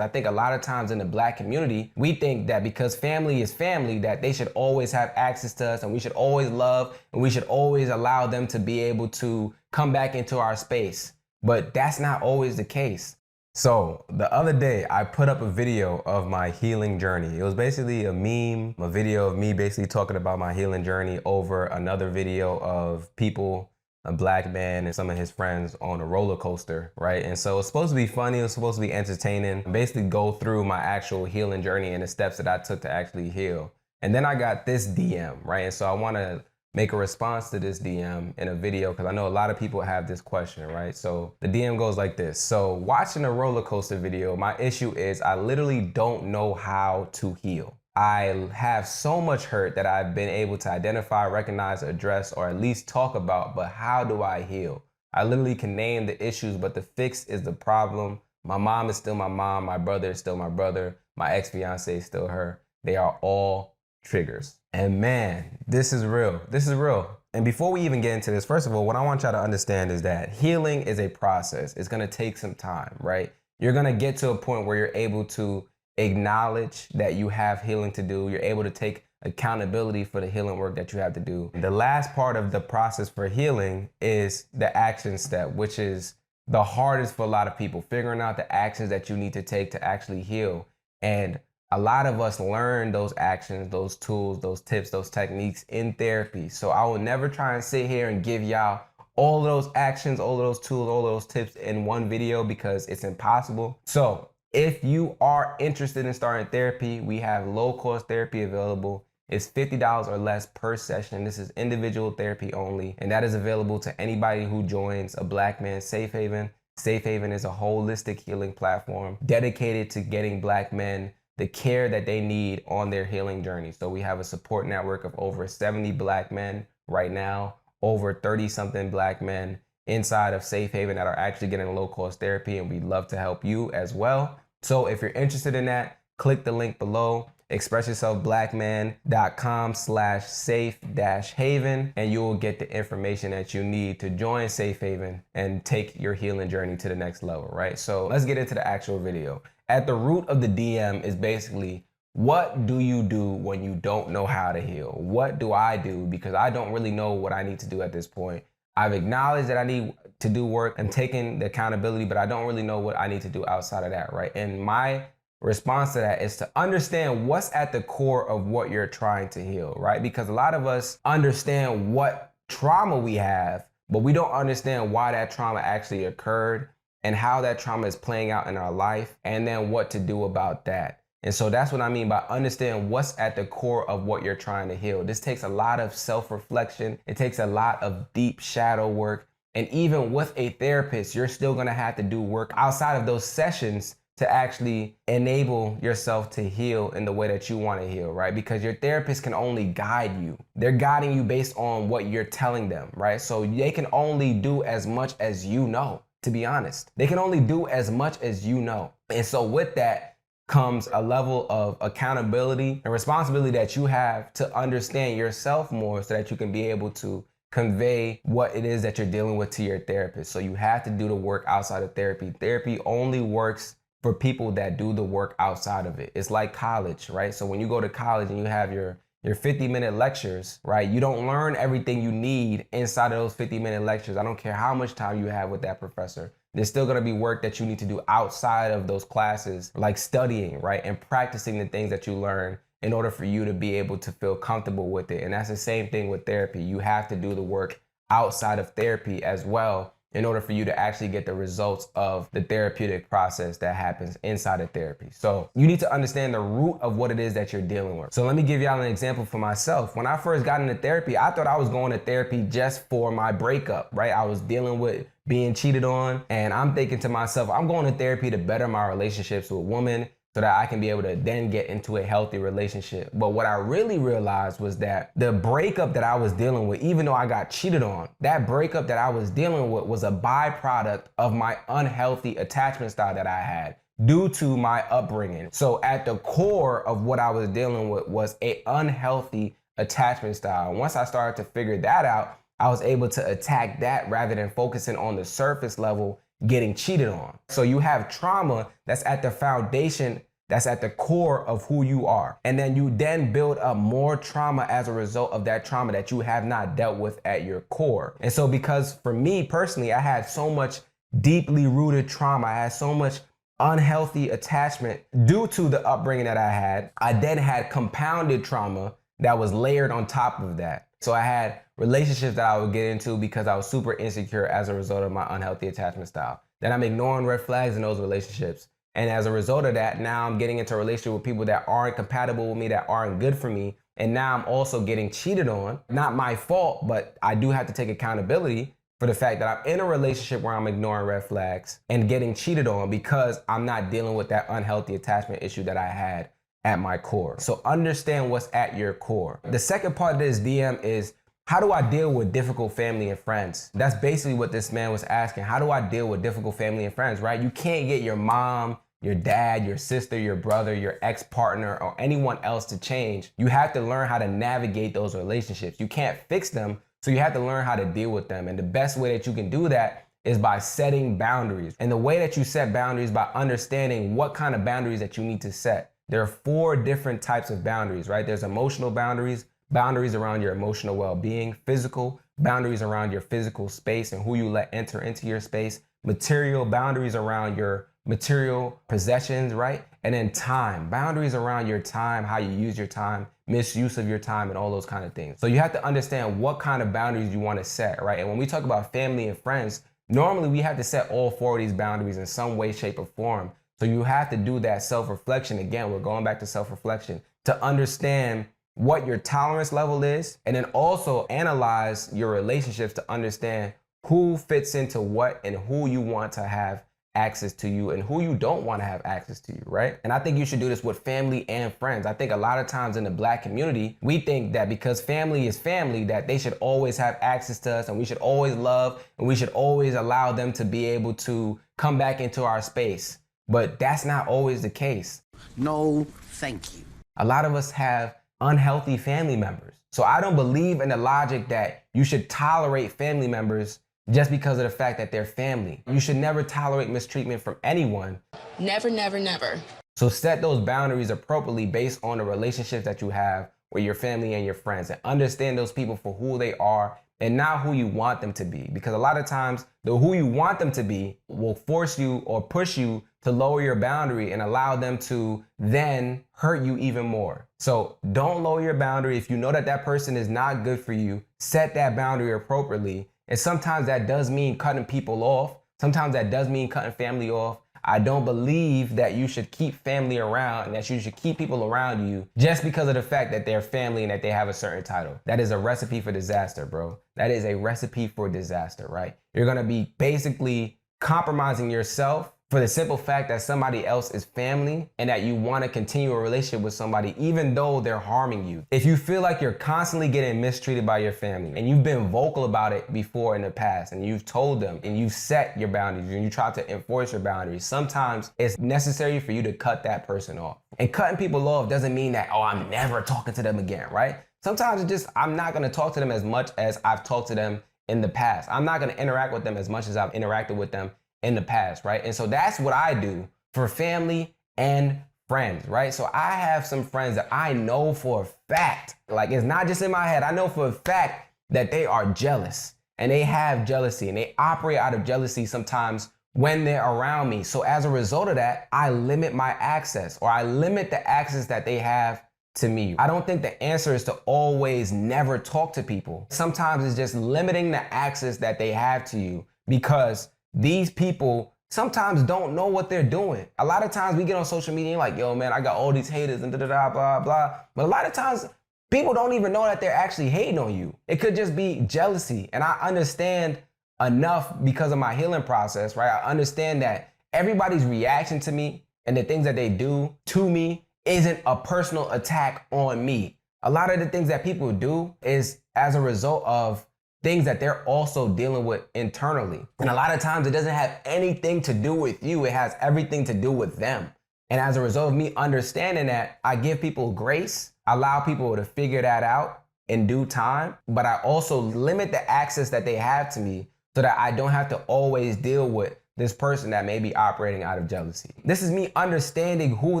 I think a lot of times in the Black community, we think that because family is family, that they should always have access to us and we should always love and we should always allow them to be able to come back into our space. But that's not always the case. So the other day I put up a video of my healing journey. It was basically a meme, a video of me basically talking about my healing journey over another video of people, a Black man and some of his friends on a roller coaster, right? And so it's supposed to be funny, it's supposed to be entertaining, basically go through my actual healing journey and the steps that I took to actually heal. And then I got this DM, right? And so I wanna make a response to this DM in a video because I know a lot of people have this question, right? So the DM goes like this. So watching a roller coaster video, my issue is I literally don't know how to heal. I have so much hurt that I've been able to identify, recognize, address, or at least talk about, but how do I heal? I literally can name the issues, but the fix is the problem. My mom is still my mom, my brother is still my brother, my ex-fiance is still her. They are all triggers. And man, this is real. This is real. And before we even get into this, first of all, what I want y'all to understand is that healing is a process. It's gonna take some time, right? You're gonna get to a point where you're able to acknowledge that you have healing to do. You're able to take accountability for the healing work that you have to do. The last part of the process for healing is the action step, which is the hardest for a lot of people, figuring out the actions that you need to take to actually heal. And a lot of us learn those actions, those tools, those tips, those techniques in therapy. So I will never try and sit here and give y'all all of those actions, all of those tools, all of those tips in one video because it's impossible. So if you are interested in starting therapy, we have low-cost therapy available. It's $50 or less per session. This is individual therapy only, and that is available to anybody who joins a Black Man Safe Haven. Safe Haven is a holistic healing platform dedicated to getting Black men the care that they need on their healing journey. So we have a support network of over 70 Black men right now, over 30-something Black men inside of Safe Haven that are actually getting low-cost therapy, and we'd love to help you as well. So if you're interested in that, click the link below, expressyourselfblackman.com/safe-haven, and you will get the information that you need to join Safe Haven and take your healing journey to the next level, right? So let's get into the actual video. At the root of the DM is basically, what do you do when you don't know how to heal? What do I do? Because I don't really know what I need to do at this point. I've acknowledged that I need to do work and taking the accountability, but I don't really know what I need to do outside of that, right? And my response to that is to understand what's at the core of what you're trying to heal, right? Because a lot of us understand what trauma we have, but we don't understand why that trauma actually occurred and how that trauma is playing out in our life, and then what to do about that. And so that's what I mean by understanding what's at the core of what you're trying to heal. This takes a lot of self-reflection. It takes a lot of deep shadow work. And even with a therapist, you're still gonna have to do work outside of those sessions to actually enable yourself to heal in the way that you wanna heal, right? Because your therapist can only guide you. They're guiding you based on what you're telling them, right? So they can only do as much as you know, to be honest. They can only do as much as you know. And so with that, comes a level of accountability and responsibility that you have to understand yourself more so that you can be able to convey what it is that you're dealing with to your therapist. So you have to do the work outside of therapy. Therapy only works for people that do the work outside of it. It's like college, right? So when you go to college and you have your 50-minute lectures, right? You don't learn everything you need inside of those 50-minute lectures. I don't care how much time you have with that professor. There's still gonna be work that you need to do outside of those classes, like studying, right? And practicing the things that you learn in order for you to be able to feel comfortable with it. And that's the same thing with therapy. You have to do the work outside of therapy as well in order for you to actually get the results of the therapeutic process that happens inside of therapy. So you need to understand the root of what it is that you're dealing with. So let me give y'all an example for myself. When I first got into therapy, I thought I was going to therapy just for my breakup, right? I was dealing with being cheated on, and I'm thinking to myself, I'm going to therapy to better my relationships with women so that I can be able to then get into a healthy relationship. But what I really realized was that the breakup that I was dealing with, even though I got cheated on, that breakup that I was dealing with was a byproduct of my unhealthy attachment style that I had due to my upbringing. So at the core of what I was dealing with was an unhealthy attachment style. Once I started to figure that out, I was able to attack that rather than focusing on the surface level getting cheated on. So you have trauma that's at the foundation, that's at the core of who you are. And then you then build up more trauma as a result of that trauma that you have not dealt with at your core. And so because for me personally, I had so much deeply rooted trauma, I had so much unhealthy attachment due to the upbringing that I had. I then had compounded trauma that was layered on top of that. So I had relationships that I would get into because I was super insecure as a result of my unhealthy attachment style. Then I'm ignoring red flags in those relationships. And as a result of that, now I'm getting into a relationship with people that aren't compatible with me, that aren't good for me. And now I'm also getting cheated on. Not my fault, but I do have to take accountability for the fact that I'm in a relationship where I'm ignoring red flags and getting cheated on because I'm not dealing with that unhealthy attachment issue that I had at my core. So understand what's at your core. The second part of this DM is, how do I deal with difficult family and friends? That's basically what this man was asking. How do I deal with difficult family and friends, right? You can't get your mom, your dad, your sister, your brother, your ex-partner, or anyone else to change. You have to learn how to navigate those relationships. You can't fix them, so you have to learn how to deal with them. And the best way that you can do that is by setting boundaries. And the way that you set boundaries by understanding what kind of boundaries that you need to set. There are 4 different types of boundaries, right? There's emotional boundaries, boundaries around your emotional well-being, physical, boundaries around your physical space and who you let enter into your space, material, boundaries around your material possessions, right? And then time, boundaries around your time, how you use your time, misuse of your time, and all those kind of things. So you have to understand what kind of boundaries you want to set, right? And when we talk about family and friends, normally we have to set all 4 of these boundaries in some way, shape, or form. So you have to do that self-reflection. Again, we're going back to self-reflection to understand what your tolerance level is, and then also analyze your relationships to understand who fits into what and who you want to have access to you and who you don't want to have access to you, right? And I think you should do this with family and friends. I think a lot of times in the Black community, we think that because family is family, that they should always have access to us and we should always love and we should always allow them to be able to come back into our space. But that's not always the case. No, thank you. A lot of us have unhealthy family members. So I don't believe in the logic that you should tolerate family members just because of the fact that they're family. You should never tolerate mistreatment from anyone. Never, never, never. So set those boundaries appropriately based on the relationships that you have with your family and your friends, and understand those people for who they are and not who you want them to be. Because a lot of times the who you want them to be will force you or push you to lower your boundary and allow them to then hurt you even more. So don't lower your boundary. If you know that that person is not good for you, set that boundary appropriately. And sometimes that does mean cutting people off. Sometimes that does mean cutting family off. I don't believe that you should keep family around and that you should keep people around you just because of the fact that they're family and that they have a certain title. That is a recipe for disaster, bro. That is a recipe for disaster, right? You're gonna be basically compromising yourself for the simple fact that somebody else is family and that you want to continue a relationship with somebody even though they're harming you. If you feel like you're constantly getting mistreated by your family and you've been vocal about it before in the past and you've told them and you've set your boundaries and you try to enforce your boundaries, sometimes it's necessary for you to cut that person off. And cutting people off doesn't mean that, oh, I'm never talking to them again, right? Sometimes it's just, I'm not going to talk to them as much as I've talked to them in the past. I'm not going to interact with them as much as I've interacted with them in the past, right? And so that's what I do for family and friends, right? So I have some friends that I know for a fact, like it's not just in my head, I know for a fact that they are jealous and they have jealousy and they operate out of jealousy sometimes when they're around me. So as a result of that, I limit my access, or I limit the access that they have to me. I don't think the answer is to always never talk to people. Sometimes it's just limiting the access that they have to you, because these people sometimes don't know what they're doing. A lot of times we get on social media and like, yo, man, I got all these haters and da-da-da, blah, blah. But a lot of times people don't even know that they're actually hating on you. It could just be jealousy. And I understand enough because of my healing process, right? I understand that everybody's reaction to me and the things that they do to me isn't a personal attack on me. A lot of the things that people do is as a result of things that they're also dealing with internally. And a lot of times it doesn't have anything to do with you. It has everything to do with them. And as a result of me understanding that, I give people grace, allow people to figure that out in due time, but I also limit the access that they have to me so that I don't have to always deal with this person that may be operating out of jealousy. This is me understanding who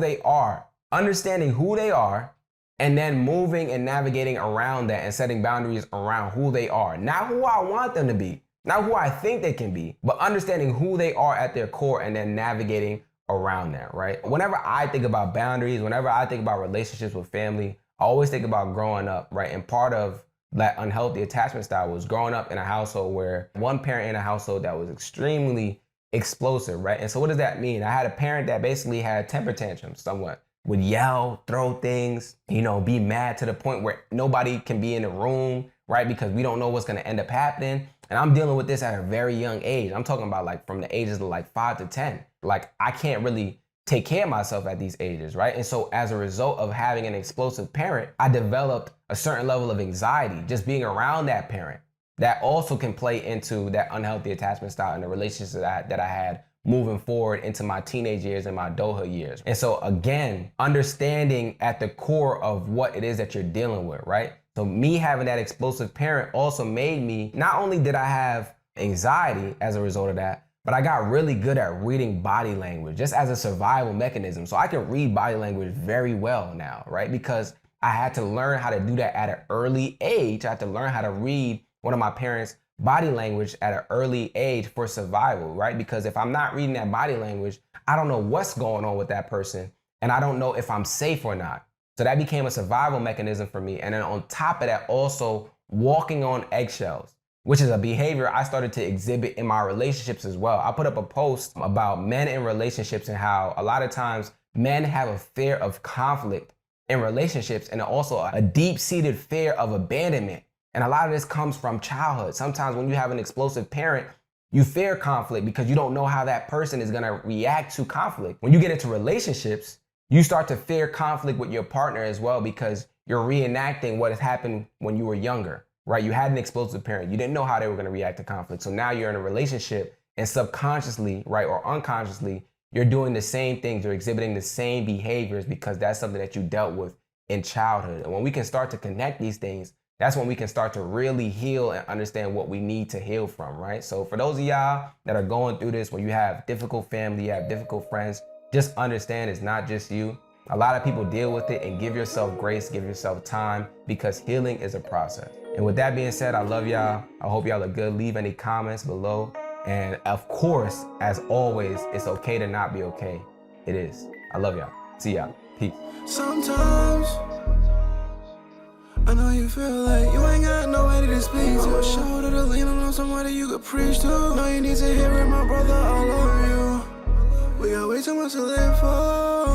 they are, and then moving and navigating around that and setting boundaries around who they are. Not who I want them to be, not who I think they can be, but understanding who they are at their core and then navigating around that, right? Whenever I think about boundaries, whenever I think about relationships with family, I always think about growing up, right? And part of that unhealthy attachment style was growing up in a household where one parent in a household that was extremely explosive, right? And so what does that mean? I had a parent that basically had temper tantrums somewhat, would yell, throw things, be mad to the point where nobody can be in the room, right? Because we don't know what's gonna end up happening. And I'm dealing with this at a very young age. I'm talking about like from the ages of like 5 to 10. Like I can't really take care of myself at these ages, right? And so as a result of having an explosive parent, I developed a certain level of anxiety just being around that parent. That also can play into that unhealthy attachment style and the relationships that I had moving forward into my teenage years and my adulthood years. And so again, understanding at the core of what it is that you're dealing with, right? So me having that explosive parent also made me, not only did I have anxiety as a result of that, but I got really good at reading body language just as a survival mechanism. So I can read body language very well now, right? Because I had to learn how to do that at an early age. I had to learn how to read one of my parents' body language at an early age for survival, right? Because if I'm not reading that body language, I don't know what's going on with that person and I don't know if I'm safe or not. So that became a survival mechanism for me. And then on top of that, also walking on eggshells, which is a behavior I started to exhibit in my relationships as well. I put up a post about men in relationships and how a lot of times men have a fear of conflict in relationships and also a deep-seated fear of abandonment. And a lot of this comes from childhood. Sometimes when you have an explosive parent, you fear conflict because you don't know how that person is gonna react to conflict. When you get into relationships, you start to fear conflict with your partner as well because you're reenacting what has happened when you were younger, right? You had an explosive parent. You didn't know how they were gonna react to conflict. So now you're in a relationship and subconsciously, right, or unconsciously, you're doing the same things, you're exhibiting the same behaviors because that's something that you dealt with in childhood. And when we can start to connect these things, that's when we can start to really heal and understand what we need to heal from, right? So for those of y'all that are going through this, where you have difficult family, you have difficult friends, just understand it's not just you. A lot of people deal with it, and give yourself grace, give yourself time, because healing is a process. And with that being said, I love y'all. I hope y'all are good. Leave any comments below. And of course, as always, it's okay to not be okay. It is. I love y'all. See y'all. Peace. Sometimes I know you feel like you ain't got nobody to speak to. A shoulder to lean on somebody you could preach to. No, you need to hear it, my brother, I love you. We got way too much to live for.